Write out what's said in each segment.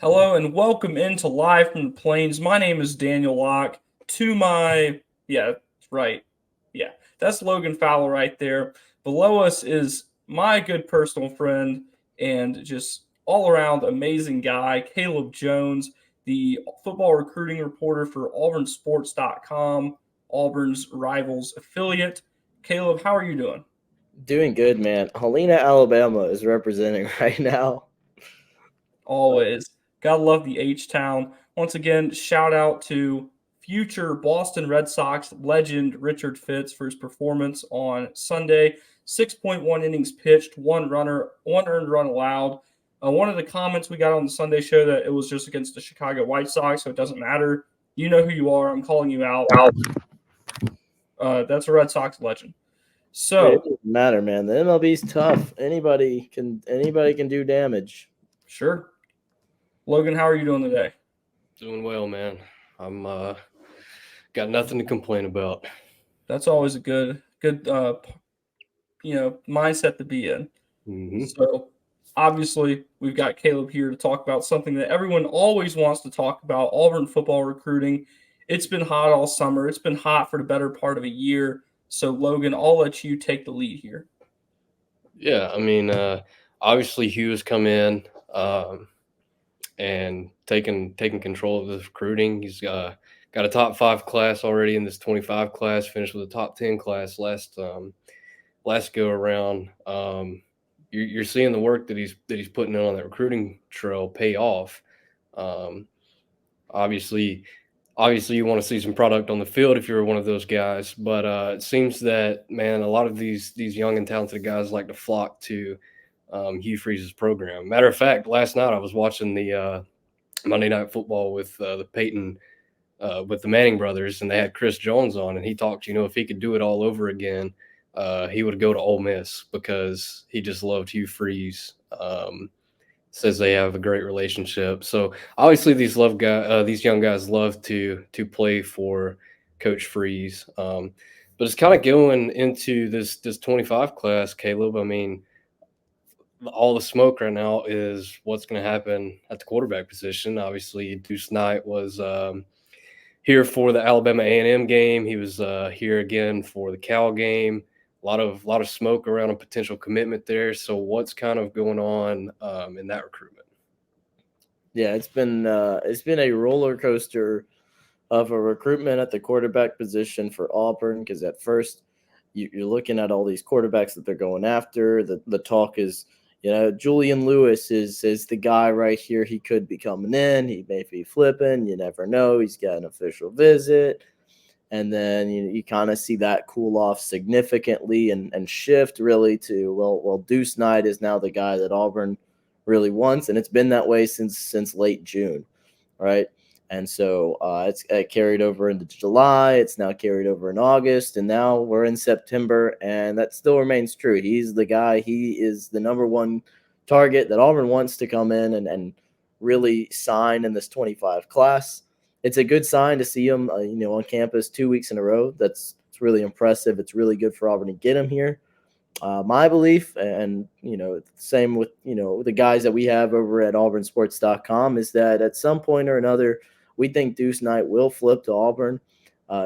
Hello and welcome into Live from the Plains. My name is Daniel Locke. To my, yeah, right. Yeah, that's Logan Fowler right there. Below us is my good personal friend and just all around amazing guy, Caleb Jones, the football recruiting reporter for AuburnSports.com, Auburn's rivals affiliate. Caleb, how are you doing? Doing good, man. Helena, Alabama is representing right now. Always. Gotta love the H Town. Once again, shout out to future Boston Red Sox legend Richard Fitz for his performance on Sunday. 6.1 innings pitched, one runner, one earned run allowed. One of the comments we got on the Sunday show that it was just against the Chicago White Sox, so it doesn't matter. You know who you are. I'm calling you out. That's a Red Sox legend. It So, doesn't matter, man. The MLB's tough. Anybody can do damage. sure. Logan, how are you doing today? Doing well, man. I'm got nothing to complain about. That's always a good mindset to be in. hmm So obviously, we've got Caleb here to talk about something that everyone always wants to talk about: Auburn football recruiting. It's been hot all summer. It's been hot for the better part of a year. So Logan, I'll let you take the lead here. Yeah, I mean, obviously Hugh has come in and taken control of this recruiting. He's got a top five class already in this 25 class. Finished with a top 10 class last go around. You're seeing the work that he's putting in on that recruiting trail pay off. Um, obviously obviously you want to see some product on the field if you're one of those guys, but it seems that, man, a lot of these young and talented guys like to flock to Hugh Freeze's program. Matter of fact, last night I was watching the Monday Night Football with the Manning brothers, and they had Chris Jones on, and he talked, if he could do it all over again, he would go to Ole Miss because he just loved Hugh Freeze. Says they have a great relationship. So obviously these young guys love to play for Coach Freeze. But it's kind of going into this 25 class, Caleb. I mean, all the smoke right now is what's going to happen at the quarterback position. Obviously, Deuce Knight was here for the Alabama A&M game. He was here again for the Cal game. A lot of smoke around a potential commitment there. So what's kind of going on in that recruitment? Yeah, it's been a roller coaster of a recruitment at the quarterback position for Auburn because at first you're looking at all these quarterbacks that they're going after. The talk is, Julian Lewis is the guy right here. He could be coming in. He may be flipping. You never know. He's got an official visit. And then you kind of see that cool off significantly and shift really to, well, Deuce Knight is now the guy that Auburn really wants, and it's been that way since late June, right? And so it's carried over into July. It's now carried over in August, and now we're in September, and that still remains true. He's the guy. He is the number one target that Auburn wants to come in and really sign in this 25 class. It's a good sign to see him, on campus 2 weeks in a row. It's really impressive. It's really good for Auburn to get him here. My belief, and same with the guys that we have over at AuburnSports.com, is that at some point or another, we think Deuce Knight will flip to Auburn.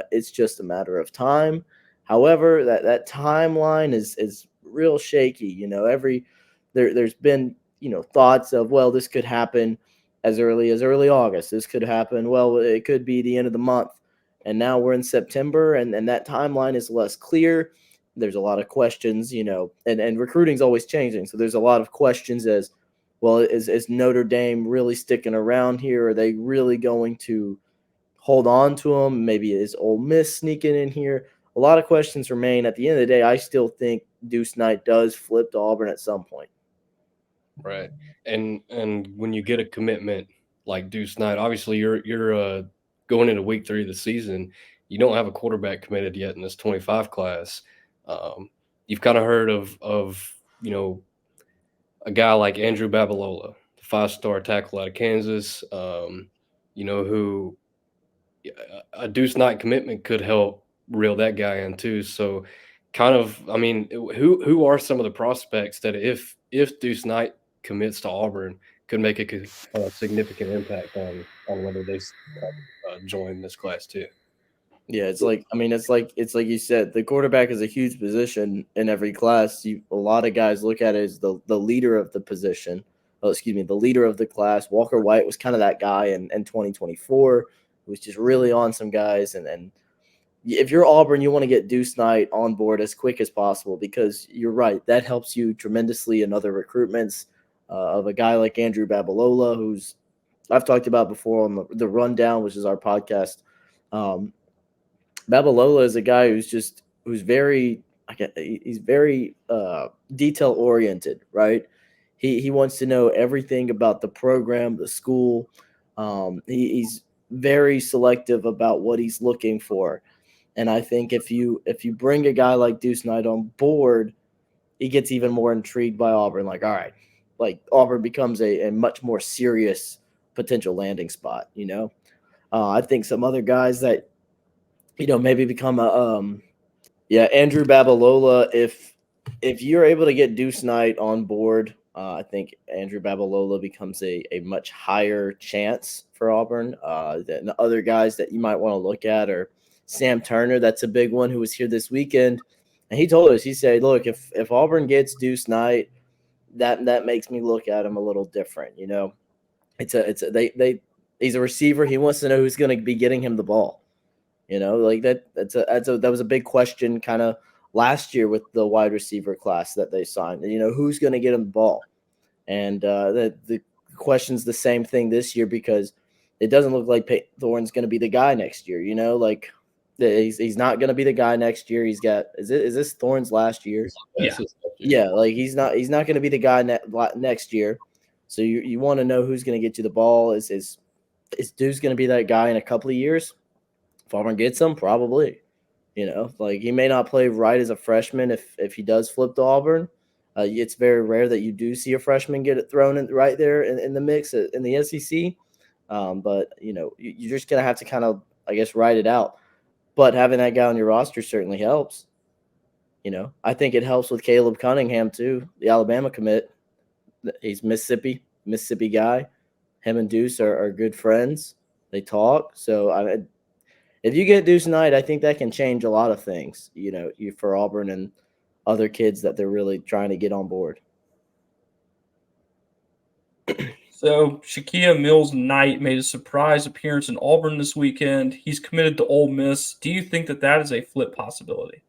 It's just a matter of time. However, that timeline is real shaky. There's been thoughts of, well, this could happen as early August. This could happen. Well, it could be the end of the month, and now we're in September, and that timeline is less clear. There's a lot of questions, and recruiting's always changing. So there's a lot of questions as well. Is Notre Dame really sticking around here? Are they really going to hold on to him? Maybe is Ole Miss sneaking in here? A lot of questions remain. At the end of the day, I still think Deuce Knight does flip to Auburn at some point. Right. And when you get a commitment like Deuce Knight, obviously you're going into week 3 of the season. You don't have a quarterback committed yet in this 25 class. Um, you've kind of heard of a guy like Andrew Babalola, the 5-star tackle out of Kansas. Who a Deuce Knight commitment could help reel that guy in too. So, kind of, I mean, who are some of the prospects that if Deuce Knight commits to Auburn could make a significant impact on whether they join this class too. Yeah, it's like it's like you said, the quarterback is a huge position in every class. A lot of guys look at it as the leader of the position. Oh, excuse me, the leader of the class. Walker White was kind of that guy in 2024, who was just really on some guys. And if you're Auburn, you want to get Deuce Knight on board as quick as possible, because you're right, that helps you tremendously in other recruitments of a guy like Andrew Babalola, who's I've talked about before on the Rundown, which is our podcast. Babalola is a guy who's very detail oriented, right? He wants to know everything about the program, the school. He's very selective about what he's looking for, and I think if you bring a guy like Deuce Knight on board, he gets even more intrigued by Auburn. Like, all right, like Auburn becomes a much more serious potential landing spot. I think some other guys that maybe become Andrew Babalola. If you're able to get Deuce Knight on board, I think Andrew Babalola becomes a much higher chance for Auburn than the other guys that you might want to look at. Or Sam Turner, that's a big one, who was here this weekend, and he told us, he said, look, if Auburn gets Deuce Knight, that makes me look at him a little different. He's a receiver. He wants to know who's going to be getting him the ball. Like that was a big question kind of last year with the wide receiver class that they signed. Who's going to get him the ball? And the question's the same thing this year, because it doesn't look like Peyton Thorne's going to be the guy next year. Like he's not going to be the guy next year. Is this Thorne's last year? Yeah. Like he's not going to be the guy next year. So you want to know who's going to get you the ball. Is Deuce going to be that guy in a couple of years? If Auburn gets him, probably. Like he may not play right as a freshman if he does flip to Auburn. It's very rare that you do see a freshman get it thrown in right there in the mix in the SEC. But you're just gonna have to kind of, I guess, ride it out. But having that guy on your roster certainly helps. I think it helps with Caleb Cunningham too, the Alabama commit. He's Mississippi guy. Him and Deuce are good friends. They talk. So if you get Deuce Knight, I think that can change a lot of things, for Auburn and other kids that they're really trying to get on board. So Shakia Mills-Knight made a surprise appearance in Auburn this weekend. He's committed to Ole Miss. Do you think that is a flip possibility?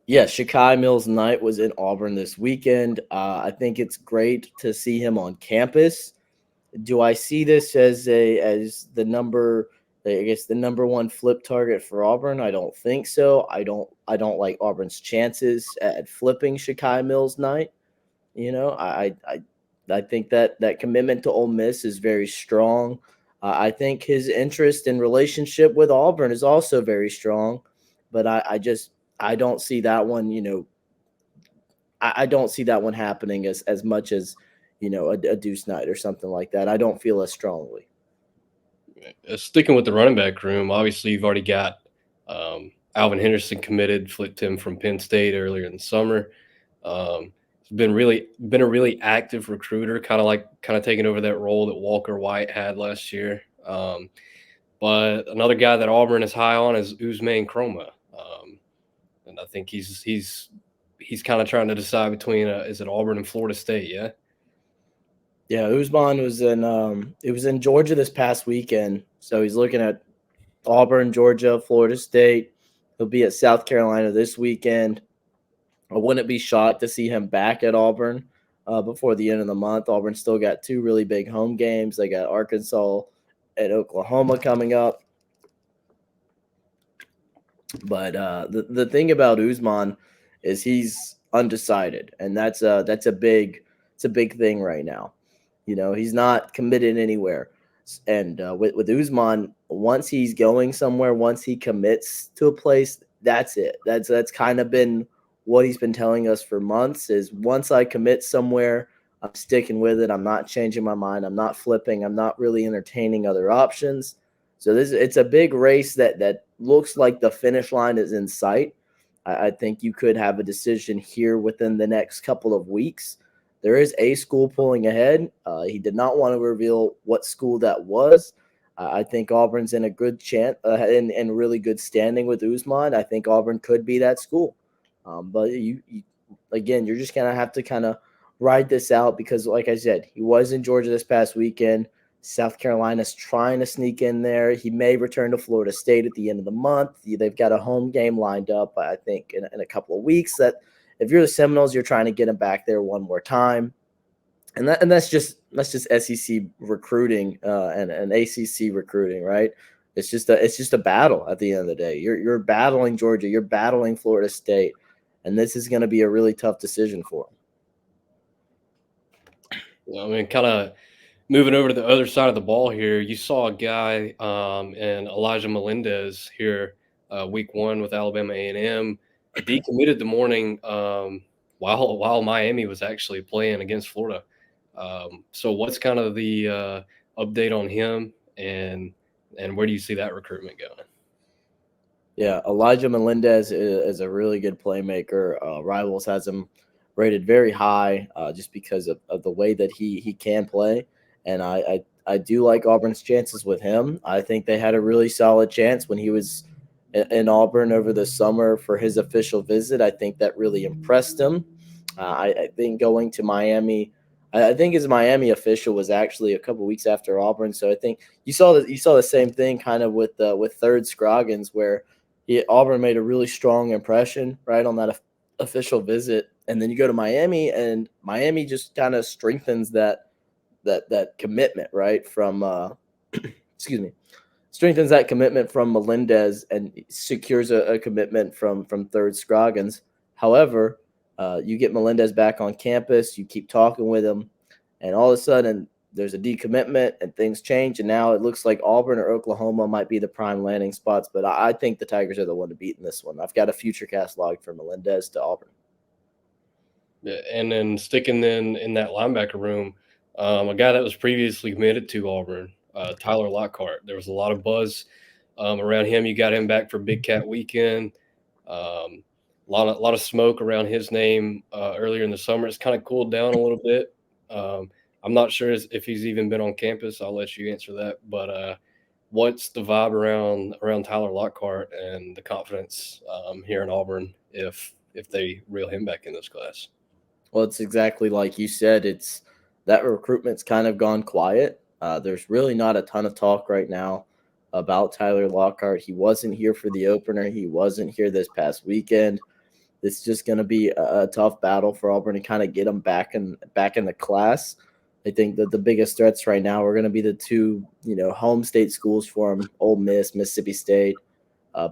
Yes, Shakai Mills-Knight was in Auburn this weekend. I think it's great to see him on campus. Do I see this as the number one flip target for Auburn? I don't think so. I don't like Auburn's chances at flipping Shakai Mills-Knight. I think that commitment to Ole Miss is very strong. I think his interest and relationship with Auburn is also very strong, but I don't see that one. I don't see that one happening as much as a Deuce Knight or something like that. I don't feel as strongly. Sticking with the running back room, obviously you've already got Alvin Henderson committed, flipped him from Penn State earlier in the summer. He's been a really active recruiter, kind of taking over that role that Walker White had last year. But another guy that Auburn is high on is Usman Chroma, and I think he's kind of trying to decide between is it Auburn and Florida State? Yeah. Yeah, Usman was in Georgia this past weekend, so he's looking at Auburn, Georgia, Florida State. He'll be at South Carolina this weekend. I wouldn't be shocked to see him back at Auburn before the end of the month. Auburn still got two really big home games. They got Arkansas and Oklahoma coming up. But the thing about Usman is he's undecided, and that's a big thing right now. He's not committed anywhere. And with Usman, once he's going somewhere, once he commits to a place, that's it. That's kind of been what he's been telling us for months, is once I commit somewhere, I'm sticking with it. I'm not changing my mind. I'm not flipping. I'm not really entertaining other options. So it's a big race that looks like the finish line is in sight. I think you could have a decision here within the next couple of weeks. there is a school pulling ahead. He did not want to reveal what school that was. I think Auburn's in a good chance and really good standing with Usman. I think Auburn could be that school. But again, you're just going to have to kind of ride this out because, like I said, he was in Georgia this past weekend. South Carolina's trying to sneak in there. He may return to Florida State at the end of the month. They've got a home game lined up, I think, in a couple of weeks. That if you're the Seminoles, you're trying to get him back there one more time. And that's just SEC recruiting and ACC recruiting, right? It's just a battle at the end of the day. You're battling Georgia, you're battling Florida State, and this is going to be a really tough decision for him. I mean, kind of moving over to the other side of the ball here, you saw a guy in Elijah Melendez here week 1 with Alabama A&M. Decommitted the morning while Miami was actually playing against Florida. So what's kind of the update on him, and where do you see that recruitment going? Yeah, Elijah Melendez is a really good playmaker. Rivals has him rated very high just because of the way that he can play. And I do like Auburn's chances with him. I think they had a really solid chance when he was in Auburn over the summer for his official visit. I think that really impressed him. I think going to Miami, I think his Miami official was actually a couple weeks after Auburn. So I think you saw the same thing kind of with Third Scroggins, where Auburn made a really strong impression right on that official visit, and then you go to Miami, and Miami just kind of strengthens that commitment, right, from strengthens that commitment from Melendez and secures a commitment from Third Scroggins. However, you get Melendez back on campus, you keep talking with him, and all of a sudden there's a decommitment and things change, and now it looks like Auburn or Oklahoma might be the prime landing spots, but I think the Tigers are the one to beat in this one. I've got a future cast log for Melendez to Auburn. Yeah, and then sticking in that linebacker room, a guy that was previously committed to Auburn, Tyler Lockhart. There was a lot of buzz around him. You got him back for Big Cat Weekend. A lot of smoke around his name earlier in the summer. It's kind of cooled down a little bit. I'm not sure if he's even been on campus. I'll let you answer that. But what's the vibe around Tyler Lockhart and the confidence here in Auburn if they reel him back in this class? Well, it's exactly like you said. It's that recruitment's kind of gone quiet. There's really not a ton of talk right now about Tyler Lockhart. He wasn't here for the opener. He wasn't here this past weekend. It's just going to be a tough battle for Auburn to kind of get him back in the class. I think that the biggest threats right now are going to be the two, home state schools for him: Ole Miss, Mississippi State.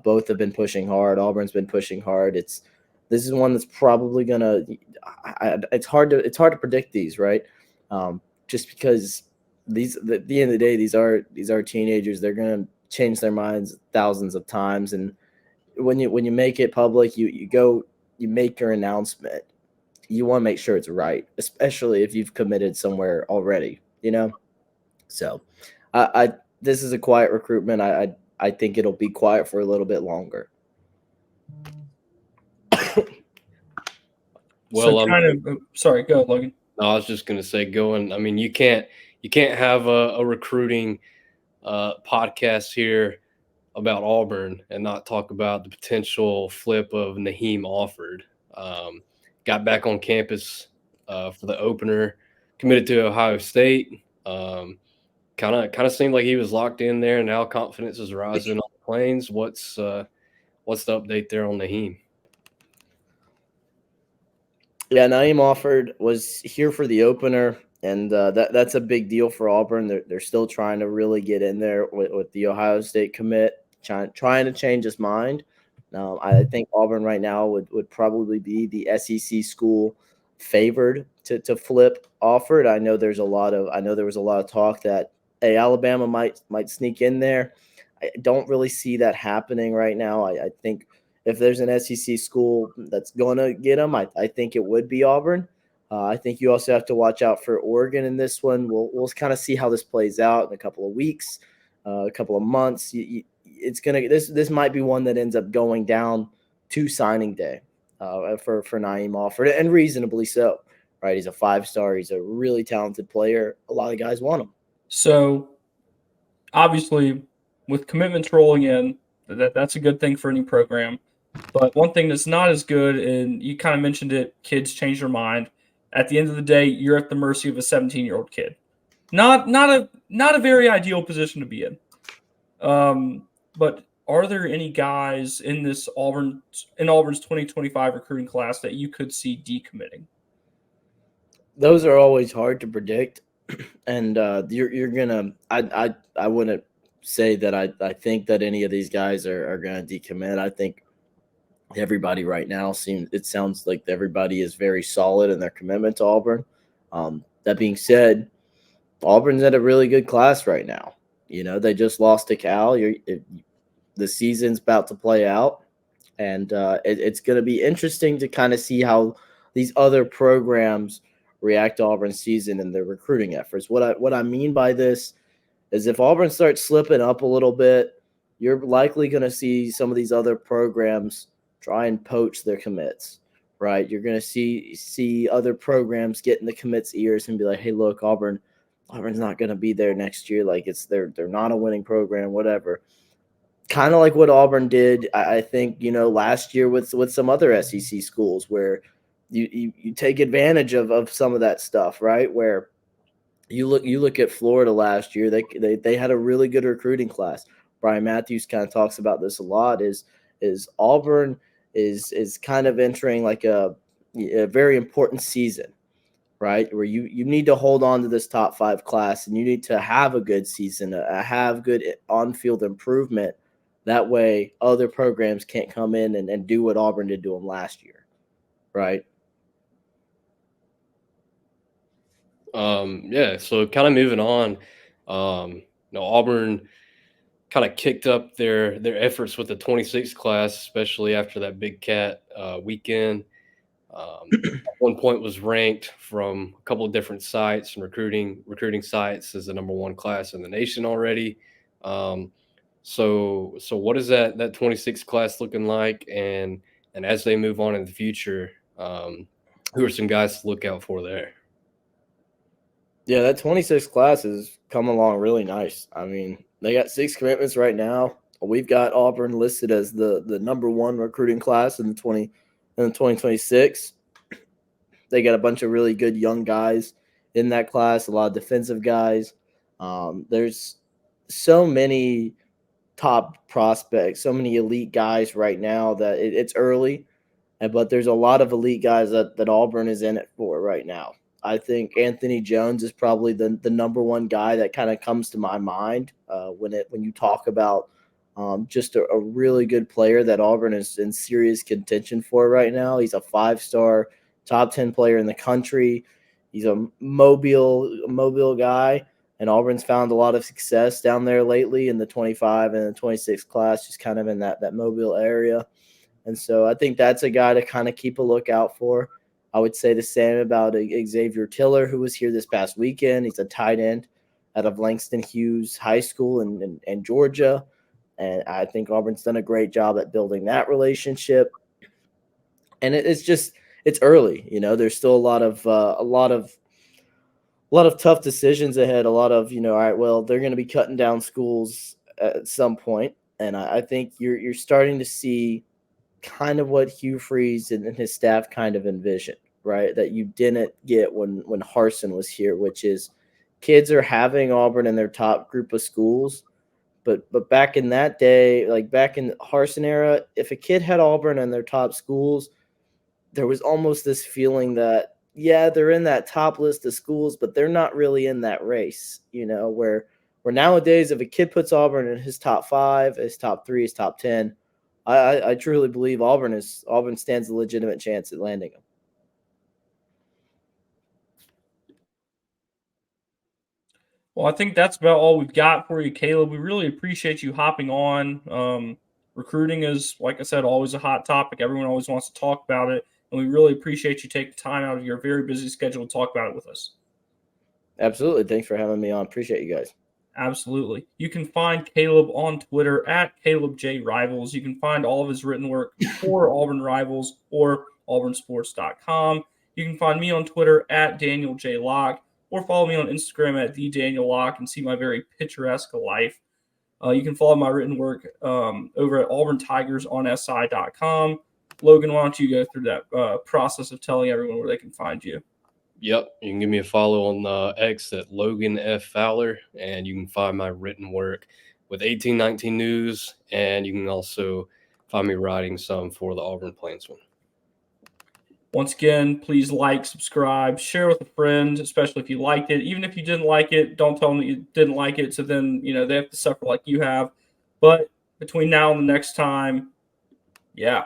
Both have been pushing hard. Auburn's been pushing hard. This is one that's probably going to. It's hard to predict these, right? Just because at the end of the day, these are teenagers. They're going to change their minds thousands of times, and when you make it public, you make your announcement. You want to make sure it's right, especially if you've committed somewhere already, So this is a quiet recruitment. I think it'll be quiet for a little bit longer. Well, so sorry, go ahead, Logan. No, I was just going to say going. I mean, you can't have a recruiting podcast here about Auburn and not talk about the potential flip of Naheem Offord. Got back on campus for the opener, committed to Ohio State. Kind of seemed like he was locked in there. Now confidence is rising on the Plains. What's the update there on Naheem? Yeah, Naheem Offord was here for the opener, and that's a big deal for Auburn. They're still trying to really get in there with the Ohio State commit, trying to change his mind. I think Auburn right now would probably be the SEC school favored to flip Offord. I know there was a lot of talk that Alabama might sneak in there. I don't really see that happening right now. I think if there's an SEC school that's going to get him, I think it would be Auburn. I think you also have to watch out for Oregon in this one. We'll kind of see how this plays out in a couple of weeks, a couple of months. This might be one that ends up going down to signing day for Naheem Offord, and reasonably so. right? He's a 5-star. He's a really talented player. A lot of guys want him. So obviously, with commitments rolling in, that's a good thing for any program. But one thing that's not as good, and you kind of mentioned it, kids change their mind. At the end of the day, you're at the mercy of a 17-year-old kid. Not a very ideal position to be in. But are there any guys in this Auburn's 2025 recruiting class that you could see decommitting? Those are always hard to predict, and you're gonna. I wouldn't say that I think that any of these guys are gonna decommit. I think everybody right now sounds like everybody is very solid in their commitment to Auburn. That being said, Auburn's at a really good class right now. You know, they just lost to Cal. The season's about to play out, and it's going to be interesting to kind of see how these other programs react to Auburn's season and their recruiting efforts. What I mean by this is if Auburn starts slipping up a little bit, you're likely going to see some of these other programs try and poach their commits, right? You're going to see other programs get in the commits' ears and be like, "Hey, look, Auburn's not going to be there next year. Like they're not a winning program, whatever." Kind of like what Auburn did, I think, last year with some other SEC schools where you take advantage of some of that stuff, right? Where you look at Florida last year, they had a really good recruiting class. Brian Matthews kind of talks about this a lot. Is Auburn is kind of entering like a very important season, right? Where you need to hold on to this top 5 class and you need to have a good season, have good on-field improvement. That way other programs can't come in and do what Auburn did to them last year, right? Yeah, so kind of moving on, Auburn kind of kicked up their efforts with the 26 class, especially after that Big Cat weekend. At one point was ranked from a couple of different sites and recruiting sites as the number 1 class in the nation already. So what is that 26 class looking like? And as they move on in the future, who are some guys to look out for there? Yeah, that 26 class has come along really nice. I mean, they got 6 commitments right now. We've got Auburn listed as the number 1 recruiting class in the 2026. They got a bunch of really good young guys in that class, a lot of defensive guys. There's so many top prospects, so many elite guys right now that it's early, but there's a lot of elite guys that Auburn is in it for right now. I think Anthony Jones is probably the number 1 guy that kind of comes to my mind when you talk about just a really good player that Auburn is in serious contention for right now. He's a 5-star, top 10 player in the country. He's a mobile guy, and Auburn's found a lot of success down there lately in the 25 and the 26 class, just kind of in that mobile area. And so I think that's a guy to kind of keep a lookout for. I would say the same about Xavier Tiller, who was here this past weekend. He's a tight end out of Langston Hughes High School in Georgia. And I think Auburn's done a great job at building that relationship. And it's early, there's still a lot of tough decisions ahead. A lot of, all right, well, they're going to be cutting down schools at some point. And I think you're starting to see kind of what Hugh Freeze and his staff kind of envisioned, right? That you didn't get when Harsin was here, which is kids are having Auburn in their top group of schools. But back in that day, like back in the Harsin era, if a kid had Auburn in their top schools, there was almost this feeling that, yeah, they're in that top list of schools, but they're not really in that race, where nowadays if a kid puts Auburn in his top 5, his top 3, his top 10, I truly believe Auburn stands a legitimate chance at landing him. Well, I think that's about all we've got for you, Caleb. We really appreciate you hopping on. Recruiting is, like I said, always a hot topic. Everyone always wants to talk about it. And we really appreciate you taking time out of your very busy schedule to talk about it with us. Absolutely. Thanks for having me on. Appreciate you guys. Absolutely. You can find Caleb on Twitter at CalebJRivals. You can find all of his written work for Auburn Rivals or auburnsports.com. You can find me on Twitter at Daniel J. Locke, or follow me on Instagram at @TheDanielLocke and see my very picturesque life. You can follow my written work over at auburntigerson.si.com. Logan, why don't you go through that process of telling everyone where they can find you? Yep, you can give me a follow on X at Logan F. Fowler, and you can find my written work with 1819 News, and you can also find me writing some for the Auburn Plainsman. Once again, please like, subscribe, share with a friend, especially if you liked it. Even if you didn't like it, don't tell them that you didn't like it, so then they have to suffer like you have. But between now and the next time, yeah.